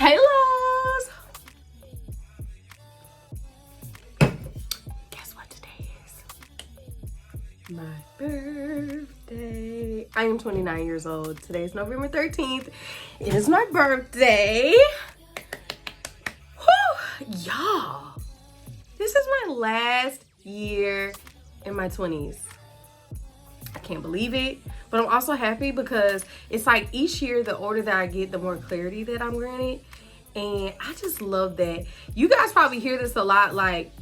Hey loves! Guess what today is? My birthday. I am 29 years old. Today is November 13th. It is my birthday. Whew, y'all. This is my last year in my 20s. I can't believe it, but I'm also happy because it's like each year, the older that I get, the more clarity that I'm granted. And I just love that. You guys probably hear this a lot, like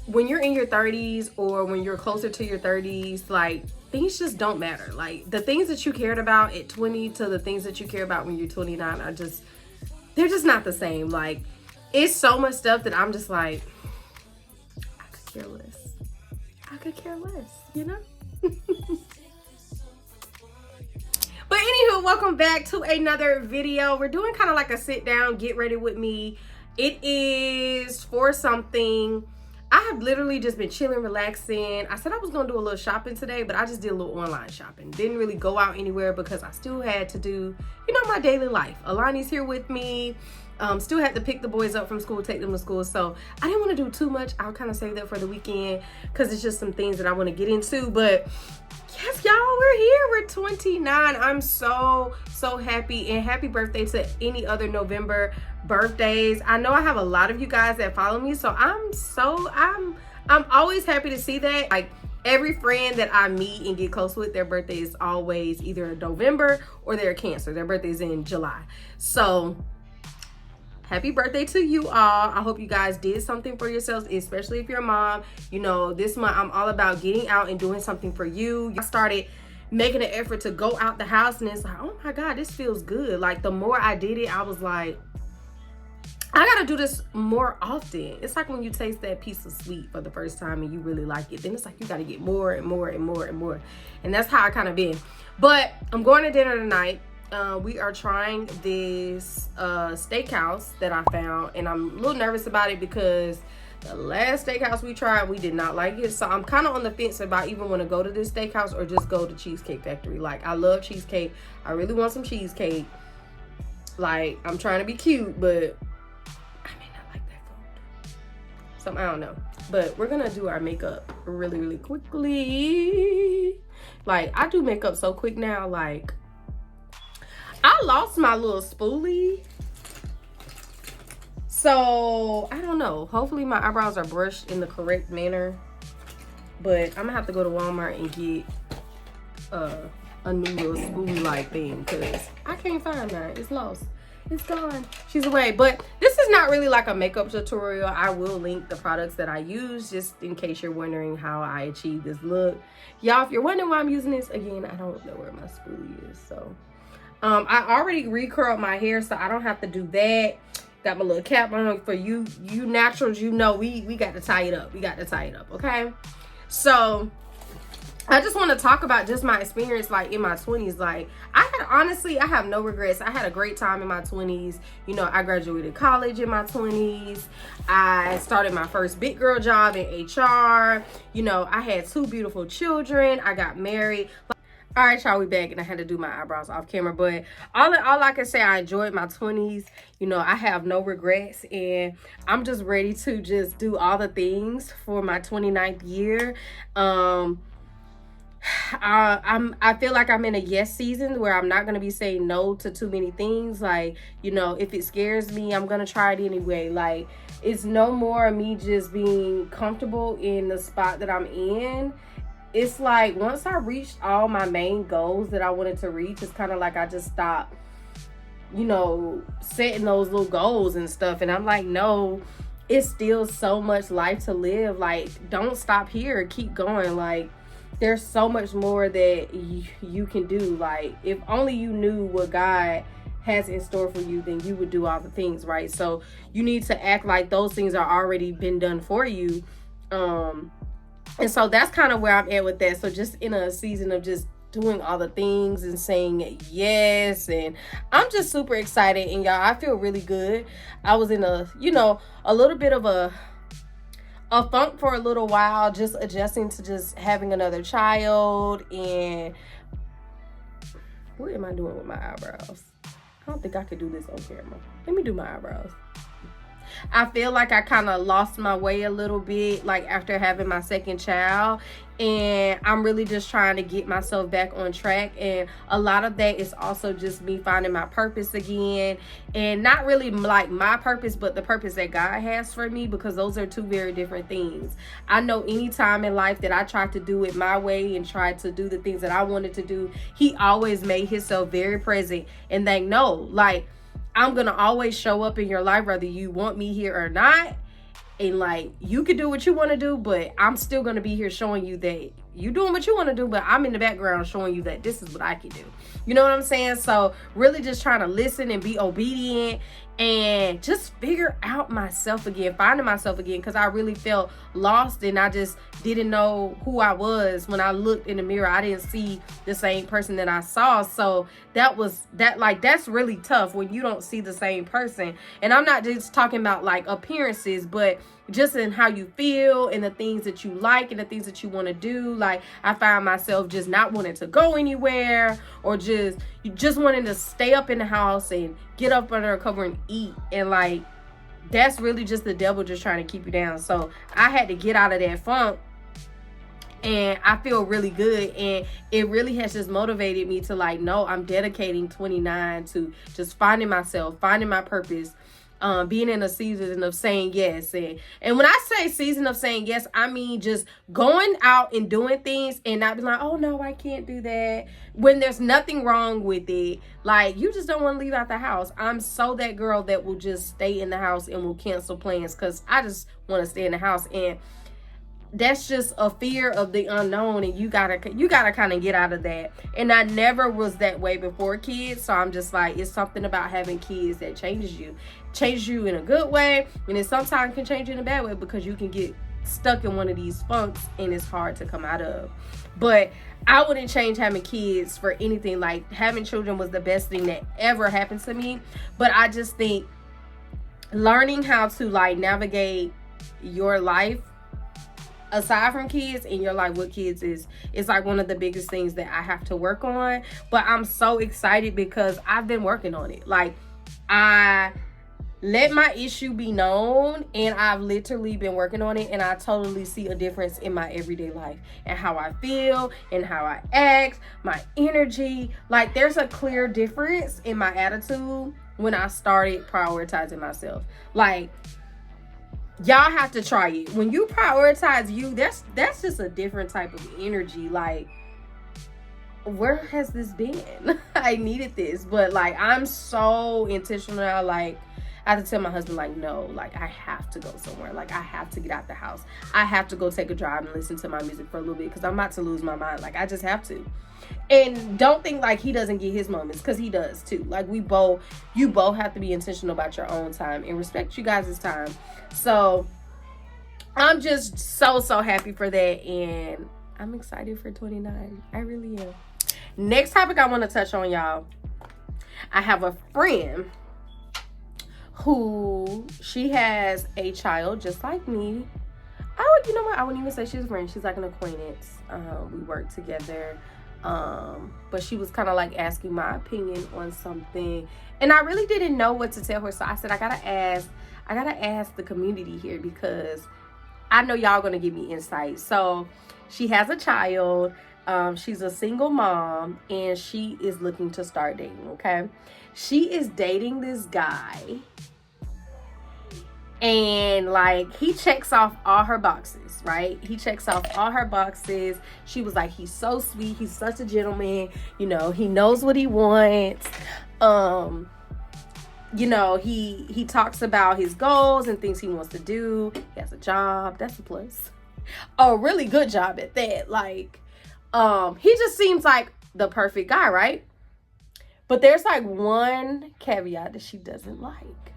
when you're in your 30s or when you're closer to your 30s, like things just don't matter. Like the things that you cared about at 20 to the things that you care about when you're 29 are just, they're just not the same. Like it's so much stuff that I'm just like, I could care less. I could care less, you know? But anywho, welcome back to another video. We're doing kind of like a sit down, get ready with me. It is for something. I have literally just been chilling, relaxing. I said I was gonna do a little shopping today, but I just did a little online shopping. Didn't really go out anywhere because I still had to do, you know, my daily life. Alani's here with me. Still had to pick the boys up from school, take them to school. So I didn't want to do too much. I'll kind of save that for the weekend because it's just some things that I want to get into. But yes, y'all, we're here. We're 29. I'm so happy, and happy birthday to any other November birthdays. I know I have a lot of you guys that follow me, so I'm always happy to see that. Like every friend that I meet and get close with, their birthday is always either November or they're Cancer. Their birthday's in July. So happy birthday to you all. I hope you guys did something for yourselves, especially if you're a mom. You know, this month I'm all about getting out and doing something for you. I started making an effort to go out the house, and it's like, oh my God, this feels good. Like the more I did it, I was like, I gotta do this more often. It's like when you taste that piece of sweet for the first time and you really like it, then it's like you gotta get more and more and more and more. And that's how I kind of been. But I'm going to dinner tonight. We are trying this steakhouse that I found, and I'm a little nervous about it because the last steakhouse we tried, we did not like it. So I'm kind of on the fence about even want to go to this steakhouse or just go to Cheesecake Factory. Like I love cheesecake. I really want some cheesecake. Like I'm trying to be cute, but I may not like that food. So I don't know. But we're gonna do our makeup really quickly. Like I do makeup so quick now. Like I lost my little spoolie, so I don't know. Hopefully my eyebrows are brushed in the correct manner, but I'm gonna have to go to Walmart and get a new little spoolie like thing because I can't find mine. It's lost. It's gone. She's away. But this is not really like a makeup tutorial. I will link the products that I use just in case you're wondering how I achieve this look. Y'all, if you're wondering why I'm using this, again, I don't know where my spoolie is, so I already recurled my hair, so I don't have to do that. Got my little cap on. For you naturals, you know we got to tie it up. We got to tie it up, okay? So I just want to talk about just my experience like in my 20s. Like I have no regrets. I had a great time in my 20s. You know, I graduated college in my 20s. I started my first big girl job in HR. You know, I had 2 beautiful children. I got married. All right, y'all, we back, and I had to do my eyebrows off camera, but all I can say, I enjoyed my 20s. You know, I have no regrets, and I'm just ready to just do all the things for my 29th year. I feel like I'm in a yes season where I'm not going to be saying no to too many things. Like, you know, if it scares me, I'm going to try it anyway. Like, it's no more me just being comfortable in the spot that I'm in. It's like once I reached all my main goals that I wanted to reach, it's kind of like I just stopped, you know, setting those little goals and stuff. And I'm like, no, it's still so much life to live. Like, don't stop here. Keep going. Like, there's so much more that you can do. Like, if only you knew what God has in store for you, then you would do all the things, right? So you need to act like those things are already been done for you. And so that's kind of where I'm at with that. So just in a season of just doing all the things and saying yes, and I'm just super excited. And y'all, I feel really good. I was in a, you know, a little bit of a funk for a little while, just adjusting to just having another child. And what am I doing with my eyebrows? I don't think I could do this on camera. Let me do my eyebrows. I feel like I kind of lost my way a little bit, like after having my second child, and I'm really just trying to get myself back on track. And a lot of that is also just me finding my purpose again, and not really like my purpose, but the purpose that God has for me, because those are two very different things. I know any time in life that I tried to do it my way and tried to do the things that I wanted to do, he always made himself very present, and they know, like, I'm going to always show up in your life, whether you want me here or not. And like, you can do what you want to do, but I'm still going to be here showing you that you doing what you want to do, but I'm in the background showing you that this is what I can do. You know what I'm saying? So really just trying to listen and be obedient and just figure out myself again, finding myself again, because I really felt lost and I just didn't know who I was. When I looked in the mirror, I didn't see the same person that I saw. So that's really tough when you don't see the same person. And I'm not just talking about like appearances, but just in how you feel and the things that you like and the things that you want to do. Like, I find myself just not wanting to go anywhere, or just wanting to stay up in the house and get up under a cover and eat. And like, that's really just the devil just trying to keep you down. So I had to get out of that funk, and I feel really good. And it really has just motivated me to like, no, I'm dedicating 29 to just finding myself, finding my purpose, being in a season of saying yes. And when I say season of saying yes, I mean just going out and doing things and not be like, oh no, I can't do that, when there's nothing wrong with it. Like, you just don't want to leave out the house. I'm so that girl that will just stay in the house and will cancel plans because I just want to stay in the house. And that's just a fear of the unknown, and you gotta kind of get out of that. And I never was that way before kids, so I'm just like, it's something about having kids that changes you in a good way, and it sometimes can change you in a bad way, because you can get stuck in one of these funks and it's hard to come out of. But I wouldn't change having kids for anything. Like, having children was the best thing that ever happened to me. But I just think learning how to like navigate your life aside from kids in your life with kids is like one of the biggest things that I have to work on. But I'm so excited because I've been working on it. Like, I let my issue be known, and I've literally been working on it, and I totally see a difference in my everyday life and how I feel and how I act, my energy. Like, there's a clear difference in my attitude when I started prioritizing myself. Like, y'all have to try it. When you prioritize you, that's just a different type of energy. Like, where has this been? I needed this. But like, I'm so intentional now. Like, I have to tell my husband, like, no, like, I have to go somewhere. Like, I have to get out the house. I have to go take a drive and listen to my music for a little bit, because I'm about to lose my mind. Like, I just have to. And don't think like he doesn't get his moments, because he does too. Like, you both have to be intentional about your own time and respect you guys' time. So I'm just so happy for that, and I'm excited for 29. I really am. Next topic I want to touch on, y'all. I have a friend who, she has a child just like me. You know what? I wouldn't even say she's a friend. She's like an acquaintance. We work together. But she was kind of like asking my opinion on something, and I really didn't know what to tell her. So I said, I gotta ask the community here, because I know y'all gonna give me insight. So she has a child. She's a single mom, and she is looking to start dating. Okay. She is dating this guy, and like, he checks off all her boxes, right? He checks off all her boxes. She was like, he's so sweet, he's such a gentleman, you know, he knows what he wants. You know, he talks about his goals and things he wants to do. He has a job, that's a plus, a really good job at that. Like, he just seems like the perfect guy, right? But there's like one caveat that she doesn't like,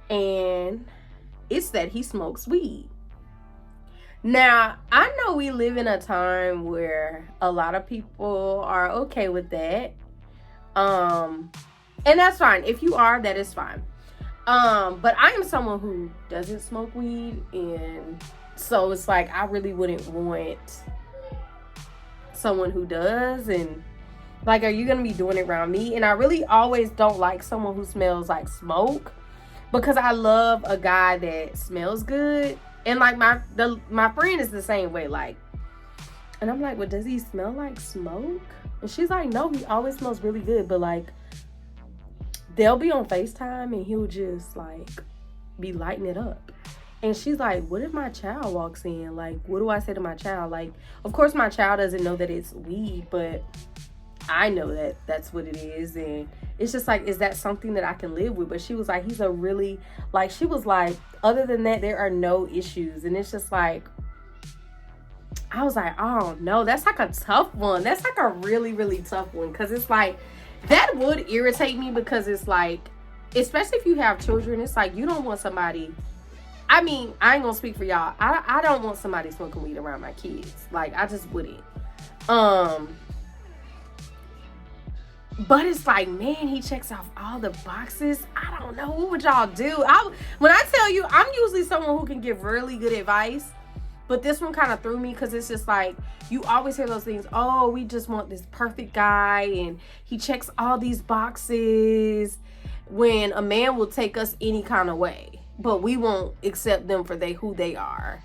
and it's that he smokes weed. Now, I know we live in a time where a lot of people are okay with that. And that's fine. If you are, that is fine. But I am someone who doesn't smoke weed, and so it's like, I really wouldn't want someone who does. And Like, are you gonna be doing it around me? And I really always don't like someone who smells like smoke, because I love a guy that smells good. And like my friend is the same way. Like, and I'm like, well, does he smell like smoke? And she's like, no, he always smells really good. But like, they'll be on FaceTime and he'll just like be lighting it up. And she's like, what if my child walks in? Like, what do I say to my child? Like, of course my child doesn't know that it's weed, but I know that that's what it is. And it's just like, is that something that I can live with? But she was like, he's a really, like, she was like, other than that, there are no issues. And it's just like, I was like, oh no, that's like a tough one. That's like a really, really tough one. Cause it's like, that would irritate me, because it's like, especially if you have children, it's like, you don't want somebody, I mean, I ain't gonna speak for y'all. I don't want somebody smoking weed around my kids. Like, I just wouldn't. But it's like, man, he checks off all the boxes. I don't know. What would y'all do? When I tell you, I'm usually someone who can give really good advice. But this one kind of threw me, because it's just like, you always hear those things. Oh, we just want this perfect guy, and he checks all these boxes. When a man will take us any kind of way, but we won't accept them for who they are.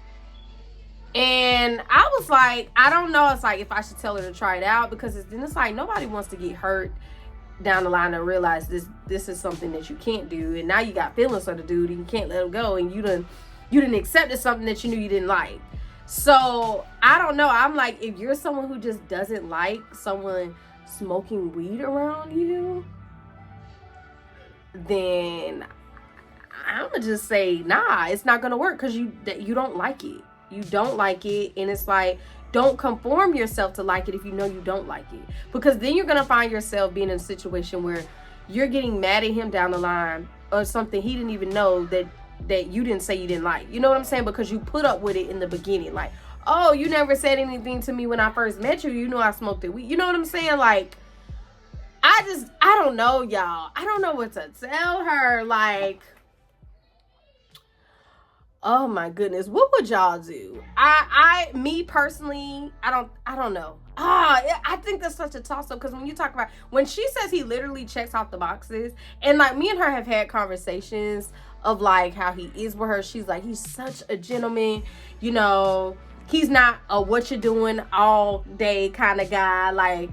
And I was like, I don't know. It's like, if I should tell her to try it out, because it's like, nobody wants to get hurt down the line and realize this is something that you can't do. And now you got feelings for the dude and you can't let him go. And you didn't accept something that you knew you didn't like. So I don't know. I'm like, if you're someone who just doesn't like someone smoking weed around you, then I'm gonna just say, nah, it's not gonna work, because you don't like it. You don't like it. And it's like, don't conform yourself to like it if you know you don't like it, because then you're gonna find yourself being in a situation where you're getting mad at him down the line or something he didn't even know that you didn't say you didn't like. You know what I'm saying? Because you put up with it in the beginning. Like, oh, you never said anything to me when I first met you. You know I smoked it. You know what I'm saying? Like, I don't know, y'all. I don't know what to tell her. Like, oh my goodness, what would y'all do? Me personally, I don't know. I think that's such a toss-up, because when you talk about, when she says he literally checks off the boxes, and like, me and her have had conversations of like how he is with her. She's like, he's such a gentleman, you know, he's not a what you doing all day kind of guy. Like,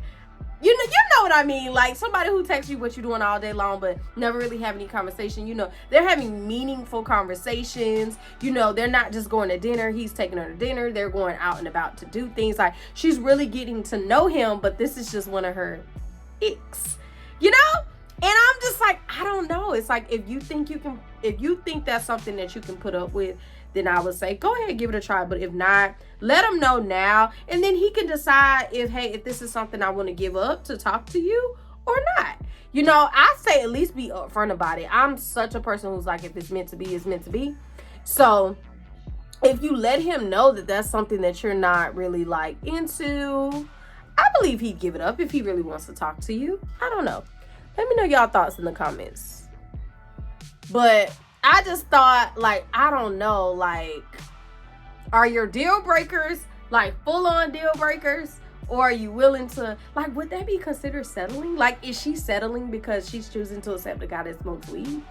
you know what I mean? Like, somebody who texts you what you're doing all day long, but never really have any conversation. You know, they're having meaningful conversations. You know, they're not just going to dinner. He's taking her to dinner. They're going out and about to do things. Like, she's really getting to know him, but this is just one of her icks, you know? And I'm just like, I don't know. It's like, if you think that's something that you can put up with, then I would say, go ahead, give it a try. But if not, let him know now. And then he can decide if this is something I want to give up to talk to you or not. You know, I say at least be upfront about it. I'm such a person who's like, if it's meant to be, it's meant to be. So if you let him know that that's something that you're not really like into, I believe he'd give it up if he really wants to talk to you. I don't know. Let me know y'all thoughts in the comments. But I just thought, like, I don't know, like, are your deal breakers like full on deal breakers, or are you willing to, like, would that be considered settling? Like, is she settling because she's choosing to accept a guy that smokes weed?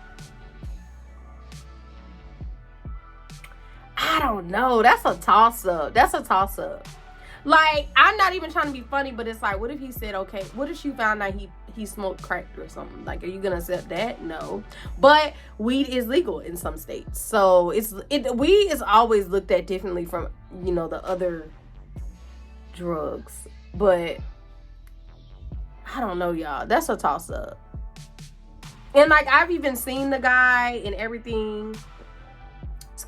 I don't know. That's a toss up. Like, I'm not even trying to be funny, but it's like, what if he said, okay, what if she found out he smoked crack or something? Like, are you gonna accept that? No. But weed is legal in some states, so weed is always looked at differently from, you know, the other drugs. But I don't know, y'all. That's a toss up. And like, I've even seen the guy and everything.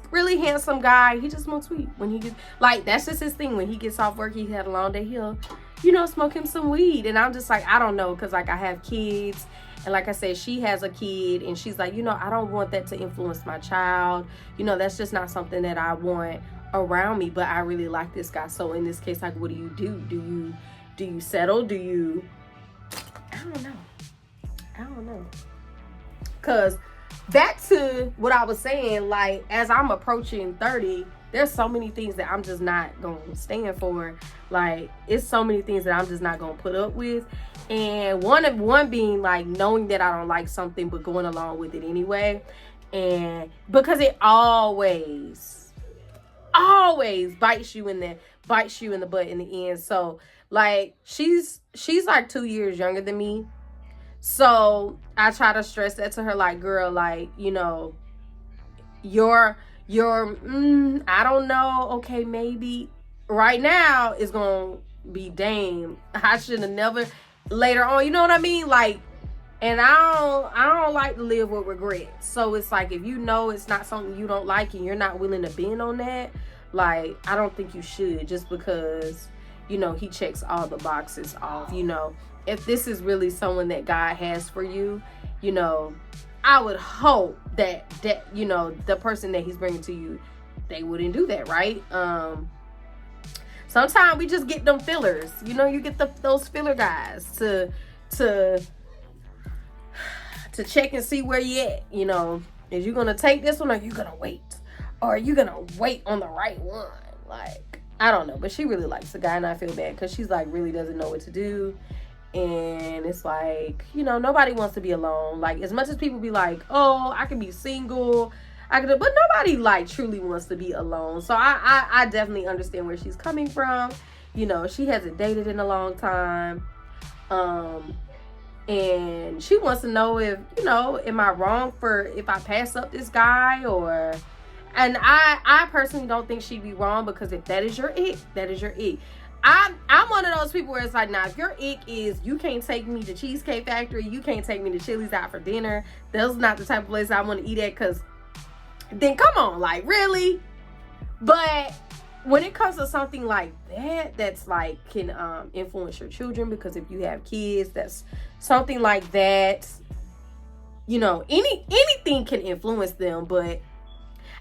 Really handsome guy. He just smokes weed when he gets, like, that's just his thing. When he gets off work, he had a long day, he'll, you know, smoke him some weed. And I'm just like, I don't know, because like, I have kids, and like I said, she has a kid, and she's like, you know, I don't want that to influence my child. You know, that's just not something that I want around me. But I really like this guy. So in this case, like, what do you do? Do you settle? Do you, I don't know. Because back to what I was saying, like, as I'm approaching 30, there's so many things that I'm just not gonna stand for. Like, it's so many things that I'm just not gonna put up with. And one being like knowing that I don't like something but going along with it anyway. And because it always bites you in the butt in the end. So like she's like 2 years younger than me. So I try to stress that to her, like, girl, like, you know, your I don't know, okay, maybe right now is gonna be, damn, I should have never, later on, you know what I mean? Like, and I don't like to live with regret. So it's like, if you know it's not something you don't like and you're not willing to bend on that, like, I don't think you should, just because, you know, he checks all the boxes off. You know, if this is really someone that God has for you, you know, I would hope that you know, the person that he's bringing to you, they wouldn't do that, right? Sometimes we just get them fillers. You know, you get those filler guys to check and see where you at. You know, is you gonna take this one, or you gonna wait, or are you gonna wait on the right one? Like, I don't know, but she really likes the guy, and I feel bad because she's like really doesn't know what to do. And it's like, you know, nobody wants to be alone. Like, as much as people be like, oh, I can be single, but nobody like truly wants to be alone. So I definitely understand where she's coming from. You know, she hasn't dated in a long time. And she wants to know if, you know, am I wrong for if I pass up this guy, or, and I personally don't think she'd be wrong, because if that is your ick, that is your ick. I'm one of those people where it's like, nah, if your ick is you can't take me to Cheesecake Factory, you can't take me to Chili's out for dinner, those not the type of place I want to eat at, because then come on, like, really? But when it comes to something like that, that's like can influence your children, because if you have kids, that's something like that, you know, anything can influence them. But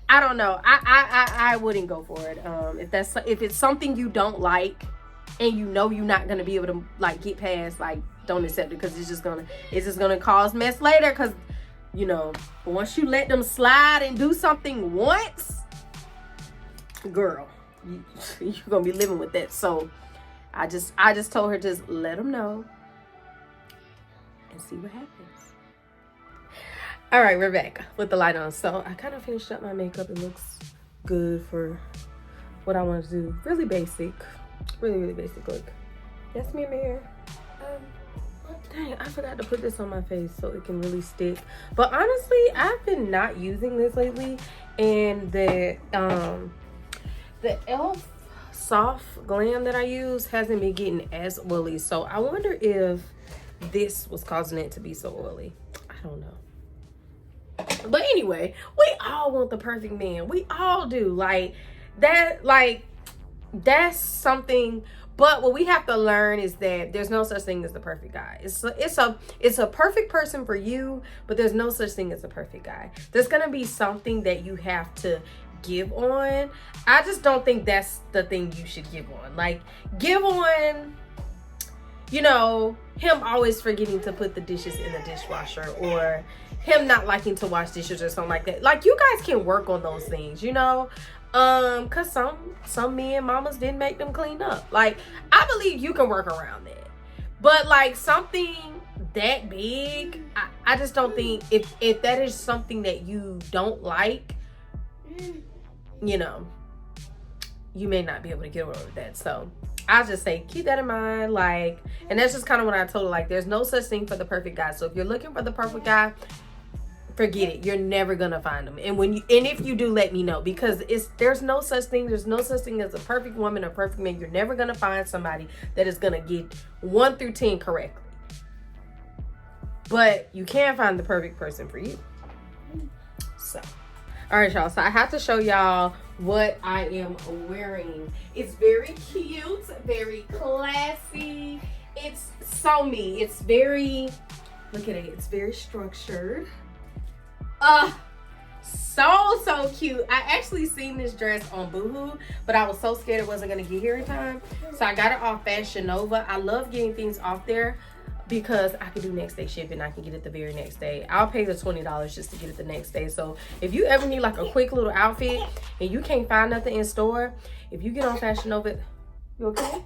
I don't know, I wouldn't go for it. If it's something you don't like and you know you're not gonna be able to like get past, like, don't accept it, because it's just gonna cause mess later. Because, you know, once you let them slide and do something once, girl, you're gonna be living with that. So I just told her, just let them know and see what happens. All right, we're back with the light on. So I kind of finished up my makeup. It looks good for what I want to do. Really basic, really basic look. That's me in my hair. Dang, I forgot to put this on my face so it can really stick. But honestly, I've been not using this lately, and the e.l.f. soft glam that I use hasn't been getting as oily. So I wonder if this was causing it to be so oily. I don't know. But anyway, we all want the perfect man. We all do. Like, that's something. But what we have to learn is that there's no such thing as the perfect guy. It's a perfect person for you, but there's no such thing as a perfect guy. There's gonna be something that you have to give on. I just don't think that's the thing you should give on. Like, give on, you know, him always forgetting to put the dishes in the dishwasher, or him not liking to wash dishes or something like that. Like, you guys can work on those things, you know? Cause some men, mamas didn't make them clean up. Like, I believe you can work around that. But like something that big, I just don't think, if that is something that you don't like, you know, you may not be able to get over that. So I just say keep that in mind. Like, and that's just kind of what I told her, like, there's no such thing for the perfect guy. So if you're looking for the perfect guy, forget it. You're never gonna find them. And if you do, let me know, because there's no such thing as a perfect woman or perfect man. You're never gonna find somebody that is gonna get 1 through 10 correctly. But you can find the perfect person for you. So, all right, y'all. So I have to show y'all what I am wearing. It's very cute, very classy. It's so me. It's very, look at it. It's very structured. So cute. I actually seen this dress on Boohoo, but I was so scared it wasn't gonna get here in time. So I got it off Fashion Nova. I love getting things off there because I can do next day shipping. I can get it the very next day. I'll pay the $20 just to get it the next day. So if you ever need like a quick little outfit and you can't find nothing in store, if you get on Fashion Nova, you okay?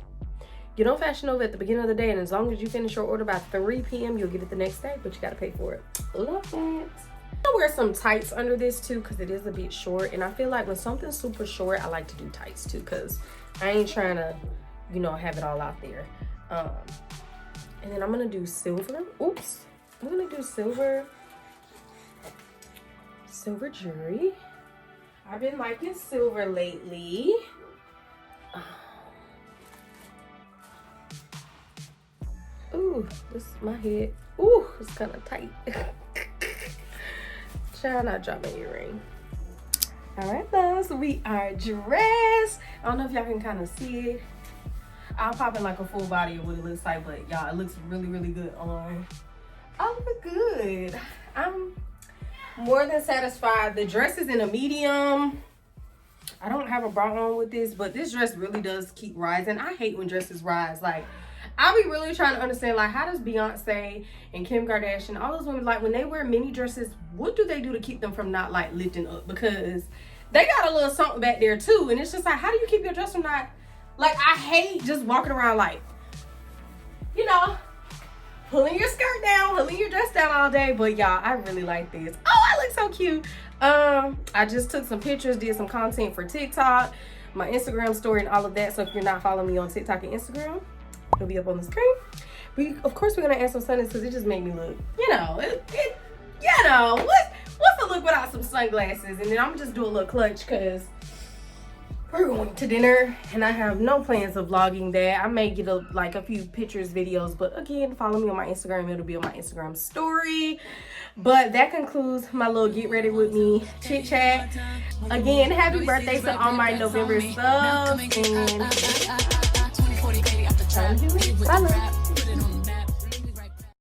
Get on Fashion Nova at the beginning of the day, and as long as you finish your order by 3 p.m., you'll get it the next day, but you gotta pay for it. Love that. I'll wear some tights under this too, because it is a bit short, and I feel like when something's super short, I like to do tights too, because I ain't trying to, you know, have it all out there. And then I'm gonna do silver. Oops. I'm gonna do silver jewelry. I've been liking silver lately. Ooh, this is my head. Ooh, it's kind of tight. Try not drop my earring. All right, loves, we are dressed. I don't know if y'all can kind of see it. I'll pop in like a full body of what it looks like, but y'all, it looks really, really good on. I look good. I'm more than satisfied. The dress is in a medium. I don't have a bra on with this, but this dress really does keep rising. I hate when dresses rise. Like, I'll be really trying to understand, like, how does Beyonce and Kim Kardashian, all those women, like, when they wear mini dresses, what do they do to keep them from not, like, lifting up? Because they got a little something back there, too. And it's just like, how do you keep your dress from not, like, I hate just walking around, like, you know, pulling your skirt down, pulling your dress down all day. But, y'all, I really like this. Oh, I look so cute. I just took some pictures, did some content for TikTok, my Instagram story, and all of that. So if you're not following me on TikTok and Instagram, it'll be up on the screen. Of course, we're gonna add some sunglasses because it just made me look, you know, you know, what's the look without some sunglasses? And then I'm just do a little clutch because we're going to dinner and I have no plans of vlogging that. I may get like a few pictures, videos, but again, follow me on my Instagram. It'll be on my Instagram story. But that concludes my little get ready with me chit chat. Again, happy birthday to all my November subs, and time to do it. Bye.